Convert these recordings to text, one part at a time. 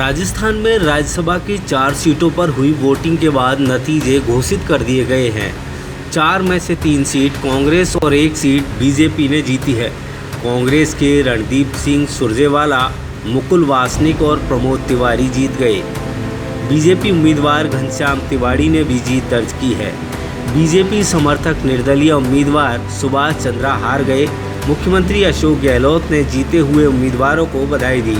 राजस्थान में राज्यसभा की 4 सीटों पर हुई वोटिंग के बाद नतीजे घोषित कर दिए गए हैं। 4 में से 3 सीट कांग्रेस और 1 सीट बीजेपी ने जीती है। कांग्रेस के रणदीप सिंह सुरजेवाला, मुकुल वासनिक और प्रमोद तिवारी जीत गए। बीजेपी उम्मीदवार घनश्याम तिवाड़ी ने भी जीत दर्ज की है। बीजेपी समर्थक निर्दलीय उम्मीदवार सुभाष चंद्रा हार गए। मुख्यमंत्री अशोक गहलोत ने जीते हुए उम्मीदवारों को बधाई दी।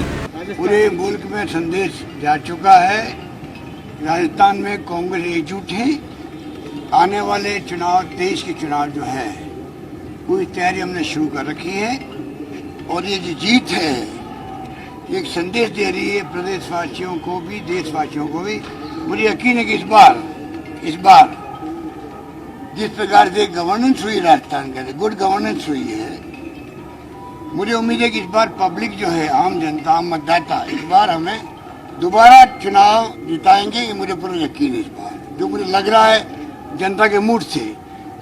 पूरे मुल्क में संदेश जा चुका है, राजस्थान में कांग्रेस एकजुट है। आने वाले चुनाव 23 के चुनाव जो है पूरी तैयारी हमने शुरू कर रखी है और ये जो जीत है एक संदेश दे रही है प्रदेशवासियों को भी, देशवासियों को भी। मुझे यकीन है कि इस बार जिस प्रकार से गवर्नेंस हुई राजस्थान के गुड गवर्नेंस हुई है, मुझे उम्मीद है कि इस बार पब्लिक जो है, आम जनता, आम मतदाता इस बार हमें दोबारा चुनाव जिताएंगे। ये मुझे पूरा यकीन है। इस बार जो मुझे लग रहा है जनता के मूड से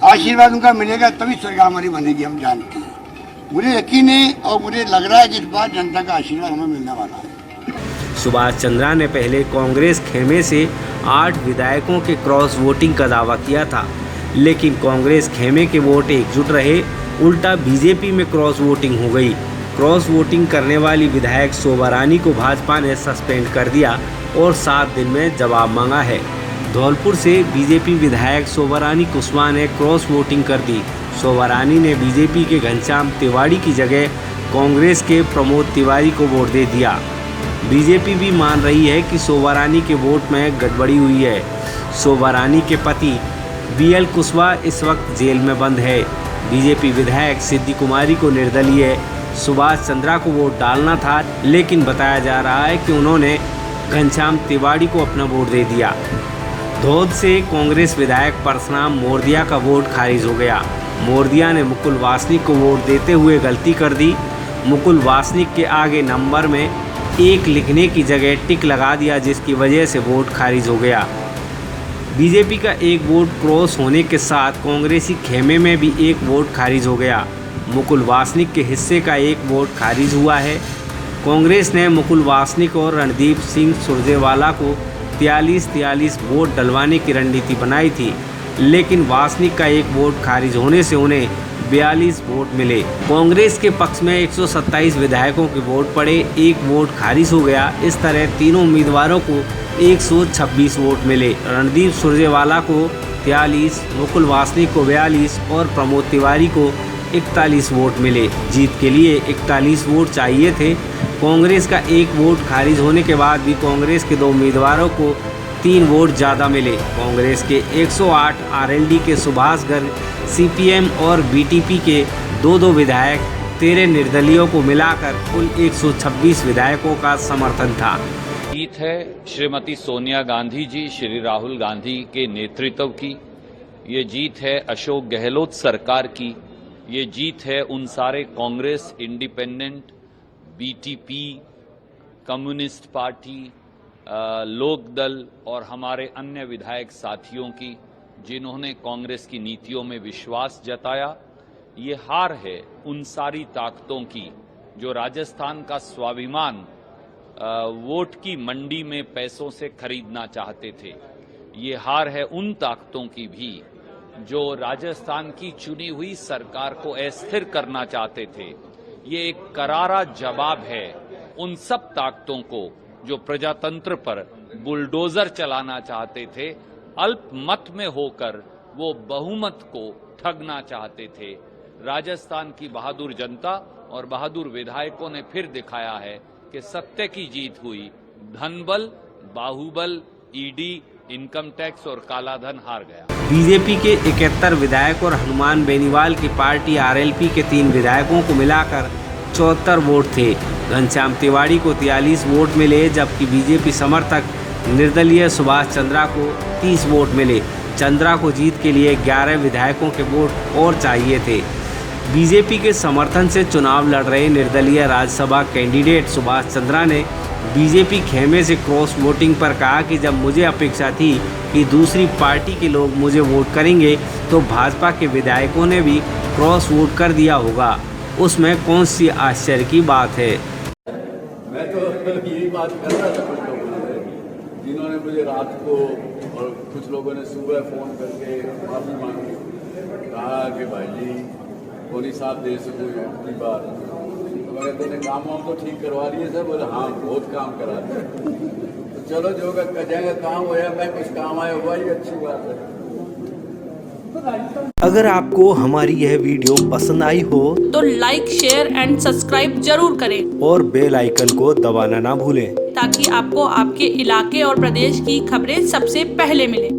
आशीर्वाद उनका मिलेगा तभी सरकार हमारी बनेगी, हम जानते हैं। मुझे यकीन है और मुझे लग रहा है कि इस बार जनता का आशीर्वाद हमें मिलने वाला है। सुभाष चंद्रा ने पहले कांग्रेस खेमे से 8 विधायकों के क्रॉस वोटिंग का दावा किया था, लेकिन कांग्रेस खेमे के वोट एकजुट रहे। उल्टा बीजेपी में क्रॉस वोटिंग हो गई। क्रॉस वोटिंग करने वाली विधायक शोभा रानी को भाजपा ने सस्पेंड कर दिया और 7 दिन में जवाब मांगा है। धौलपुर से बीजेपी विधायक शोभा रानी कुशवाहा ने क्रॉस वोटिंग कर दी। शोभा रानी ने बीजेपी के घनश्याम तिवाड़ी की जगह कांग्रेस के प्रमोद तिवारी को वोट दे दिया। बीजेपी भी मान रही है कि शोभा रानी के वोट में गड़बड़ी हुई है। शोभा रानी के पति BL कुशवाहा इस वक्त जेल में बंद है। बीजेपी विधायक सिद्धि कुमारी को निर्दलीय सुभाष चंद्रा को वोट डालना था, लेकिन बताया जा रहा है कि उन्होंने घनश्याम तिवाड़ी को अपना वोट दे दिया। धौद से कांग्रेस विधायक परशुराम मोरदिया का वोट खारिज हो गया। मोरदिया ने मुकुल वासनिक को वोट देते हुए गलती कर दी। मुकुल वासनिक के आगे नंबर में 1 लिखने की जगह टिक लगा दिया, जिसकी वजह से वोट खारिज हो गया। बीजेपी का 1 वोट क्रॉस होने के साथ कांग्रेसी खेमे में भी 1 वोट खारिज हो गया। मुकुल वासनिक के हिस्से का 1 वोट खारिज हुआ है। कांग्रेस ने मुकुल वासनिक और रणदीप सिंह सुरजेवाला को 43 वोट डलवाने की रणनीति बनाई थी, लेकिन वासनिक का 1 वोट खारिज होने से उन्हें 42 वोट मिले। कांग्रेस के पक्ष में 127 विधायकों के वोट पड़े, 1 वोट खारिज हो गया। इस तरह तीनों उम्मीदवारों को 126 वोट मिले। रणदीप सुरजेवाला को 43, मुकुल वासनिक को 42 और प्रमोद तिवारी को 41 वोट मिले। जीत के लिए 41 वोट चाहिए थे। कांग्रेस का 1 वोट खारिज होने के बाद भी कांग्रेस के 2 उम्मीदवारों को 3 वोट ज़्यादा मिले। कांग्रेस के 108 RLD के सुभाष गर्ग, CPM और BTP के 2 विधायक, 13 निर्दलीयों को मिलाकर कुल 126 विधायकों का समर्थन था। जीत है श्रीमती सोनिया गांधी जी, श्री राहुल गांधी के नेतृत्व की। ये जीत है अशोक गहलोत सरकार की। ये जीत है उन सारे Congress, independent, BTP, communist party, Lokdal और हमारे अन्य विधायक साथियों की, जिन्होंने कांग्रेस की नीतियों में विश्वास जताया। ये हार है उन सारी ताकतों की जो राजस्थान का स्वाभिमान वोट की मंडी में पैसों से खरीदना चाहते थे। ये हार है उन ताकतों की भी जो राजस्थान की चुनी हुई सरकार को अस्थिर करना चाहते थे। ये एक करारा जवाब है उन सब ताकतों को जो प्रजातंत्र पर बुलडोजर चलाना चाहते थे। अल्पमत में होकर वो बहुमत को ठगना चाहते थे। राजस्थान की बहादुर जनता और बहादुर विधायकों ने फिर दिखाया है कि सत्य की जीत हुई। धनबल, बाहुबल, ED, इनकम टैक्स और कालाधन हार गया। बीजेपी के 71 विधायक और हनुमान बेनीवाल की पार्टी RLP के 3 विधायकों को मिलाकर 74 वोट थे। घनश्याम तिवाड़ी को 43 वोट मिले, जबकि बीजेपी समर्थक निर्दलीय सुभाष चंद्रा को 30 वोट मिले। चंद्रा को जीत के लिए 11 विधायकों के वोट और चाहिए थे। बीजेपी के समर्थन से चुनाव लड़ रहे निर्दलीय राज्यसभा कैंडिडेट सुभाष चंद्रा ने बीजेपी खेमे से क्रॉस वोटिंग पर कहा कि जब मुझे अपेक्षा थी कि दूसरी पार्टी के लोग मुझे वोट करेंगे, तो भाजपा के विधायकों ने भी क्रॉस वोट कर दिया होगा। उसमें कौन सी आश्चर्य की बात है। मैं तो यही बात कर रहा था। जिन्होंने मुझे रात को और कुछ लोगों ने सुबह फ़ोन करके माफ़ी मांगी, कहा कि भाई जी कोनी साहब दे सको अपनी बात, तो मगर तूने काम वाम तो ठीक करवा लिए सर? बोले हाँ बहुत काम करा दिया। तो चलो जो कहेंगे काम होया, मैं कुछ काम आया हुआ ही अच्छी बात है। अगर आपको हमारी यह वीडियो पसंद आई हो तो लाइक, शेयर एंड सब्सक्राइब जरूर करें और बेल आइकन को दबाना ना भूलें। ताकि आपको आपके इलाके और प्रदेश की खबरें सबसे पहले मिलें।